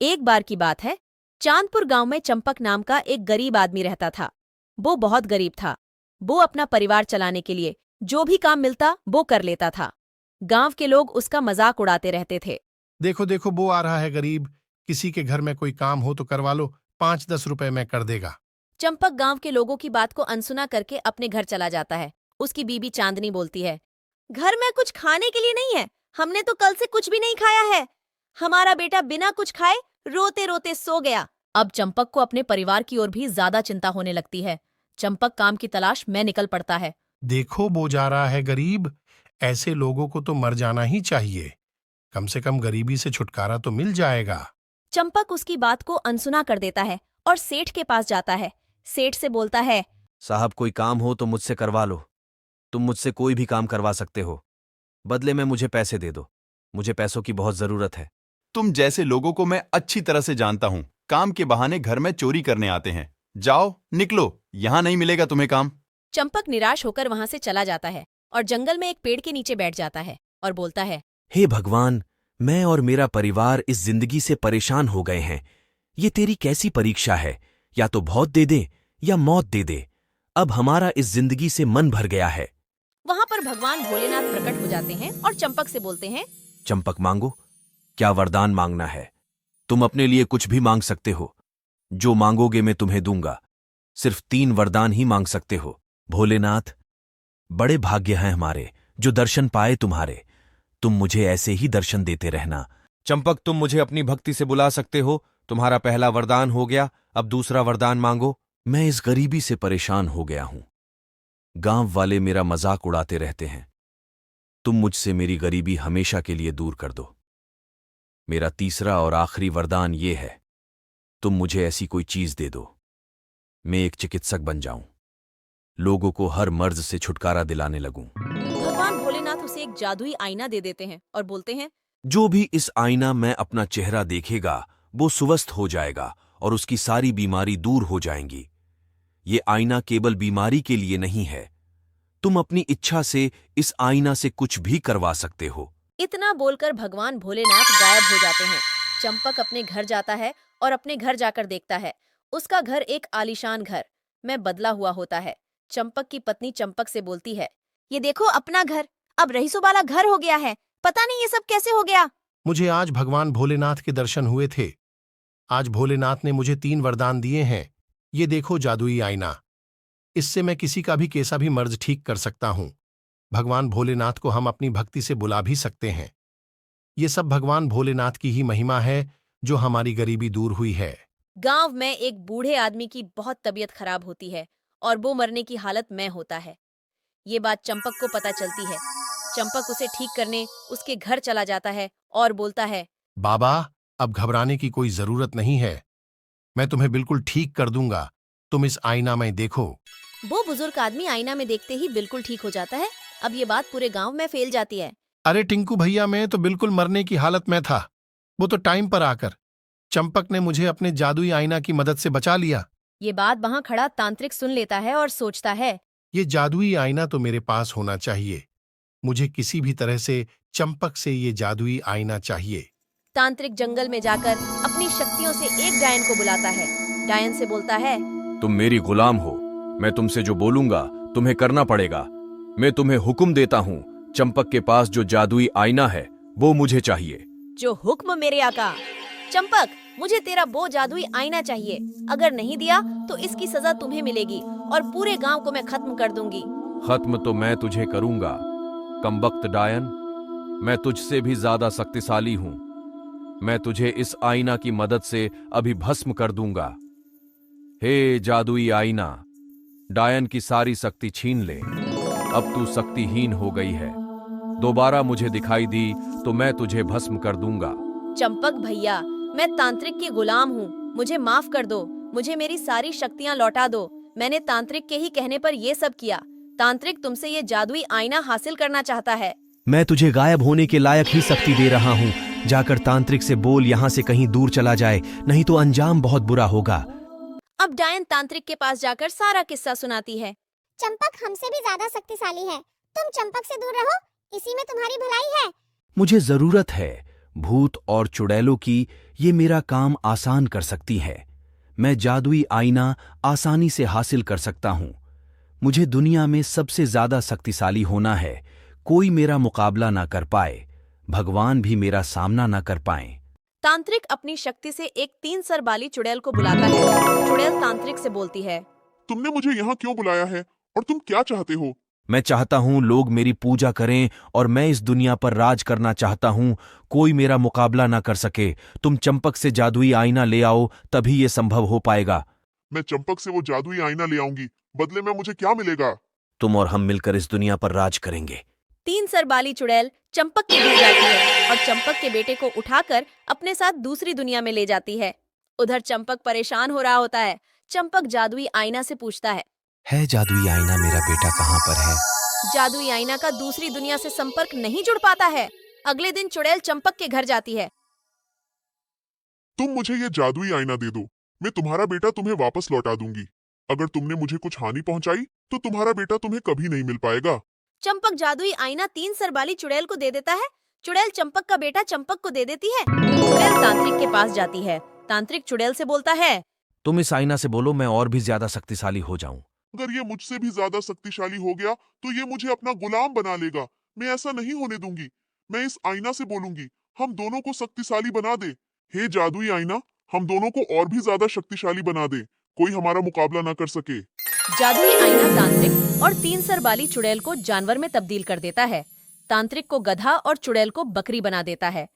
एक बार की बात है, चांदपुर गांव में चंपक नाम का एक गरीब आदमी रहता था। वो बहुत गरीब था। वो अपना परिवार चलाने के लिए जो भी काम मिलता वो कर लेता था। गांव के लोग उसका मजाक उड़ाते रहते थे। देखो देखो वो आ रहा है गरीब, किसी के घर में कोई काम हो तो करवा लो, 5-10 रुपए में कर देगा। चंपक गांव के लोगों की बात को अनसुना करके अपने घर चला जाता है। उसकी बीबी चांदनी बोलती है, घर में कुछ खाने के लिए नहीं है, हमने तो कल से कुछ भी नहीं खाया है। हमारा बेटा बिना कुछ खाए रोते रोते सो गया। अब चंपक को अपने परिवार की ओर भी ज्यादा चिंता होने लगती है। चंपक काम की तलाश में निकल पड़ता है। देखो वो जा रहा है गरीब, ऐसे लोगों को तो मर जाना ही चाहिए। कम से कम गरीबी से छुटकारा तो मिल जाएगा। चंपक उसकी बात को अनसुना कर देता है और सेठ के पास जाता है। सेठ से बोलता है, साहब कोई काम हो तो मुझसे करवा लो। तुम मुझसे कोई भी काम करवा सकते हो। बदले में मुझे पैसे दे दो। मुझे पैसों की बहुत जरूरत है। तुम जैसे लोगों को मैं अच्छी तरह से जानता हूँ। काम के बहाने घर में चोरी करने आते हैं। जाओ निकलो, यहाँ नहीं मिलेगा तुम्हें काम। चंपक निराश होकर वहां से चला जाता है और जंगल में एक पेड़ के नीचे बैठ जाता है और बोलता है, हे भगवान, मैं और मेरा परिवार इस जिंदगी से परेशान हो गए हैं। ये तेरी कैसी परीक्षा है? या तो बहुत दे दे या मौत दे दे। अब हमारा इस जिंदगी से मन भर गया है। वहां पर भगवान भोलेनाथ प्रकट हो जाते हैं और चंपक से बोलते हैं, चंपक मांगो, क्या वरदान मांगना है? तुम अपने लिए कुछ भी मांग सकते हो। जो मांगोगे मैं तुम्हें दूंगा। सिर्फ 3 वरदान ही मांग सकते हो। भोलेनाथ, बड़े भाग्य हैं हमारे जो दर्शन पाए तुम्हारे। तुम मुझे ऐसे ही दर्शन देते रहना। चंपक, तुम मुझे अपनी भक्ति से बुला सकते हो। तुम्हारा पहला वरदान हो गया, अब दूसरा वरदान मांगो। मैं इस गरीबी से परेशान हो गया हूं। गांव वाले मेरा मजाक उड़ाते रहते हैं। तुम मुझसे मेरी गरीबी हमेशा के लिए दूर कर दो। मेरा तीसरा और आखिरी वरदान ये है, तुम मुझे ऐसी कोई चीज दे दो, मैं एक चिकित्सक बन जाऊं, लोगों को हर मर्ज से छुटकारा दिलाने लगूं। भगवान भोलेनाथ उसे एक जादुई आईना दे देते हैं और बोलते हैं, जो भी इस आईना में अपना चेहरा देखेगा वो स्वस्थ हो जाएगा और उसकी सारी बीमारी दूर हो जाएंगी। ये आईना केवल बीमारी के लिए नहीं है। तुम अपनी इच्छा से इस आईना से कुछ भी करवा सकते हो। इतना बोलकर भगवान भोलेनाथ गायब हो जाते हैं। चंपक अपने घर जाता है और अपने घर जाकर देखता है, उसका घर एक आलीशान घर में बदला हुआ होता है। चंपक की पत्नी चंपक से बोलती है, ये देखो अपना घर अब रईसों वाला घर हो गया है। पता नहीं ये सब कैसे हो गया। मुझे आज भगवान भोलेनाथ के दर्शन हुए थे। आज भोलेनाथ ने मुझे 3 वरदान दिए हैं। ये देखो जादुई आईना, इससे मैं किसी का भी कैसा भी मर्ज ठीक कर सकता हूँ। भगवान भोलेनाथ को हम अपनी भक्ति से बुला भी सकते हैं। ये सब भगवान भोलेनाथ की ही महिमा है जो हमारी गरीबी दूर हुई है। गांव में एक बूढ़े आदमी की बहुत तबीयत खराब होती है और वो मरने की हालत में होता है। ये बात चंपक को पता चलती है। चंपक उसे ठीक करने उसके घर चला जाता है और बोलता है, बाबा, अब घबराने की कोई जरूरत नहीं है। मैं तुम्हें बिल्कुल ठीक कर दूंगा। तुम इस आईना में देखो। वो बुजुर्ग आदमी आईना में देखते ही बिल्कुल ठीक हो जाता है। अब ये बात पूरे गांव में फैल जाती है। अरे टिंकू भैया, मैं तो बिल्कुल मरने की हालत में था। वो तो टाइम पर आकर चंपक ने मुझे अपने जादुई आईना की मदद से बचा लिया। ये बात वहां खड़ा तांत्रिक सुन लेता है और सोचता है, ये जादुई आईना तो मेरे पास होना चाहिए। मुझे किसी भी तरह से चंपक से ये जादुई आईना चाहिए। तांत्रिक जंगल में जाकर अपनी शक्तियों से एक डायन को बुलाता है। डायन से बोलता है, तुम मेरी गुलाम हो। मैं तुमसे जो बोलूंगा तुम्हें करना पड़ेगा। मैं तुम्हें हुक्म देता हूँ, चंपक के पास जो जादुई आईना है वो मुझे चाहिए। जो हुक्म मेरे आका। चंपक, मुझे तेरा वो जादुई आईना चाहिए। अगर नहीं दिया तो इसकी सजा तुम्हें मिलेगी और पूरे गांव को मैं खत्म कर दूंगी। खत्म तो मैं तुझे करूंगा, कमबख्त डायन। मैं तुझसे भी ज्यादा शक्तिशाली हूं। मैं तुझे इस आईना की मदद से अभी भस्म कर दूंगा। हे जादुई आईना, डायन की सारी शक्ति छीन ले। अब तू शक्तिहीन हो गई है। दोबारा मुझे दिखाई दी तो मैं तुझे भस्म कर दूंगा। चंपक भैया, मैं तांत्रिक की गुलाम हूँ, मुझे माफ कर दो। मुझे मेरी सारी शक्तियाँ लौटा दो। मैंने तांत्रिक के ही कहने पर ये सब किया। तांत्रिक तुमसे ये जादुई आईना हासिल करना चाहता है। मैं तुझे गायब होने के लायक ही शक्ति दे रहा हूँ। जाकर तांत्रिक से बोल यहाँ से कहीं दूर चला जाए, नहीं तो अंजाम बहुत बुरा होगा। अब डायन तांत्रिक के पास जाकर सारा किस्सा सुनाती है। चंपक हमसे भी ज्यादा शक्तिशाली है। तुम चंपक से दूर रहो, इसी में तुम्हारी भलाई है। मुझे जरूरत है भूत और चुड़ैलों की ये मेरा काम आसान कर सकती है। मैं जादुई आईना आसानी से हासिल कर सकता हूँ। मुझे दुनिया में सबसे ज्यादा शक्तिशाली होना है। कोई मेरा मुकाबला ना कर पाए, भगवान भी मेरा सामना ना कर पाएं। तांत्रिक अपनी शक्ति से एक 3 सर वाली चुड़ैल को बुलाता है। चुड़ैल तांत्रिक से बोलती है, तुमने मुझे यहाँ क्यों बुलाया है और तुम क्या चाहते हो? मैं चाहता हूँ लोग मेरी पूजा करें और मैं इस दुनिया पर राज करना चाहता हूँ। कोई मेरा मुकाबला ना कर सके। तुम चंपक से जादुई आईना ले आओ, तभी ये संभव हो पाएगा। मैं चंपक से वो जादुई आईना ले आऊंगी, बदले में मुझे क्या मिलेगा? तुम और हम मिलकर इस दुनिया पर राज करेंगे। 3 सर वाली चुड़ैल चंपक के घर जाती है और चंपक के बेटे को उठाकर अपने साथ दूसरी दुनिया में ले जाती है। उधर चंपक परेशान हो रहा होता है। चंपक जादुई आईना से पूछता है जादुई आईना, मेरा बेटा कहाँ पर है? जादुई आईना का दूसरी दुनिया से संपर्क नहीं जुड़ पाता है। अगले दिन चुड़ैल चंपक के घर जाती है। तुम मुझे ये जादुई आईना दे दो, मैं तुम्हारा बेटा तुम्हें वापस लौटा दूंगी। अगर तुमने मुझे कुछ हानि पहुंचाई तो तुम्हारा बेटा तुम्हें कभी नहीं मिल पाएगा। चंपक जादुई आईना 3 सर वाली चुड़ैल को दे देता है। चुड़ैल चंपक का बेटा चंपक को दे देती है। चुड़ैल तांत्रिक के पास जाती है। तांत्रिक चुड़ैल से बोलता है, तुम इस आईना से बोलो मैं और भी ज्यादा शक्तिशाली हो जाऊं। अगर ये मुझसे भी ज्यादा शक्तिशाली हो गया तो ये मुझे अपना गुलाम बना लेगा। मैं ऐसा नहीं होने दूंगी। मैं इस आईना से बोलूंगी, हम दोनों को शक्तिशाली बना दे। हे जादुई आईना, हम दोनों को और भी ज्यादा शक्तिशाली बना दे, कोई हमारा मुकाबला ना कर सके। जादुई आईना तांत्रिक और 3 सर वाली चुड़ैल को जानवर में तब्दील कर देता है। तांत्रिक को गधा और चुड़ैल को बकरी बना देता है।